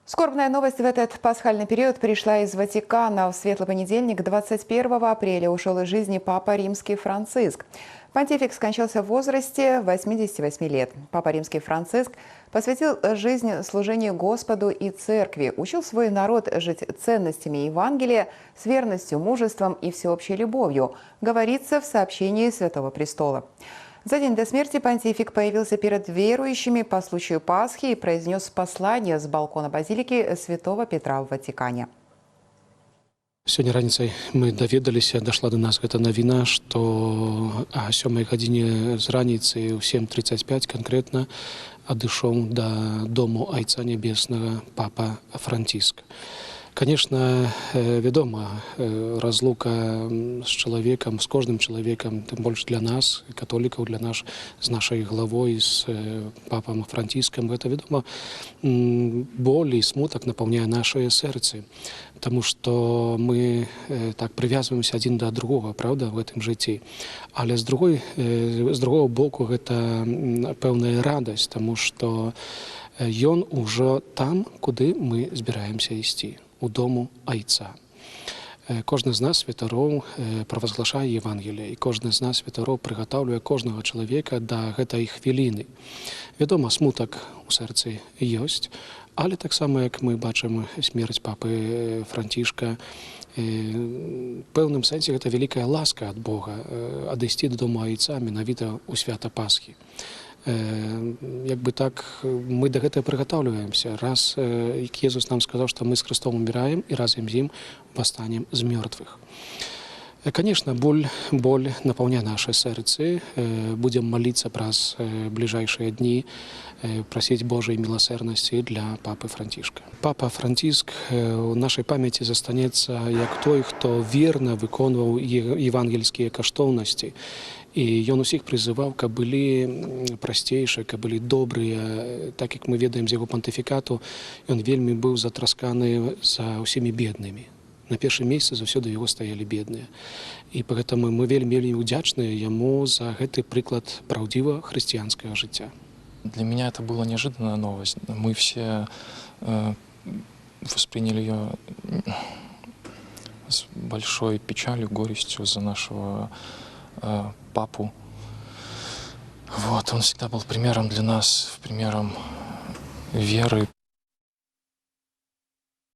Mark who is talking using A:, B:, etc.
A: Скорбная новость в этот пасхальный период пришла из Ватикана. В светлый понедельник, 21 апреля, ушел из жизни Папа Римский Франциск. Понтифик скончался в возрасте 88 лет. Папа Римский Франциск посвятил жизнь служению Господу и Церкви, учил свой народ жить ценностями Евангелия с верностью, мужеством и всеобщей любовью, говорится в сообщении Святого Престола. За день до смерти понтифик появился перед верующими по случаю Пасхи и произнес послание с балкона базилики Святого Петра в Ватикане.
B: Сёння раніцай мы даведаліся, дашла до нас гэта навіна, што о 7 гадзіне з раніцы ў 7:35 канкрэтна адышоў да дому Айца Нябеснага Папа Франціск. Конечно, вядома, разлука з чалавекам, з кожным чалавекам, тым больш для нас, католікаў, для нас, з нашай главой, з папам Франціскам, гэта, вядома, боль і смутак напаўняе нашыя сэрцы, таму што мы так прывязваемся адзін да другога, правда, в гэтым жыцці. Але з другого боку гэта пэўная радасць, таму што ён ужо там, куды мы збіраемся ісці. У дому Айца. Кожны з нас, святароў, правазглашае Евангелие, і кожны з нас, святароў, прыгатаўлюе кожнага чалавека да гэтай хвіліны. Вядома, смутак у сэрцы ёсць, але таксама, як мы бачым смерць папы Францішка, пэўным сэнсе гэта вялікая ласка ад Бога адысці да дому Айца менавіта ў свята Пасхі. Як бы так, мы да гэтага прыгатаўліваемся. Раз Езус нам сказаў, што мы з Христом уміраем і разам з ім восстанем з мёртвых. Конечно, боль напаўняе нашы сэрцы. Будзем маліцца праз бліжэйшыя дні, прасіць Божай міласэрнасці для папы Францішка. Папа Франціск у нашай памяці застанецца як той, хто верна выконваў евангельскія каштоўнасці. І ён усіх прызываў, каб былі прасцейшыя, каб былі добрыя. Так як мы ведаем з яго пантыфікату, ён вельмі быў затрасканы за ўсімі беднымі. На першым месцы заўсёды яго стаялі бедныя. І пагэтаму мы вельмі удзячныя яму за гэты прыклад праўдзіва хрысціянскага жыцця.
C: Для меня это была неожиданная новость. Мы все восприняли ее с большой печалью, горестью за нашего папу. Вот, он всегда был примером для нас, примером веры,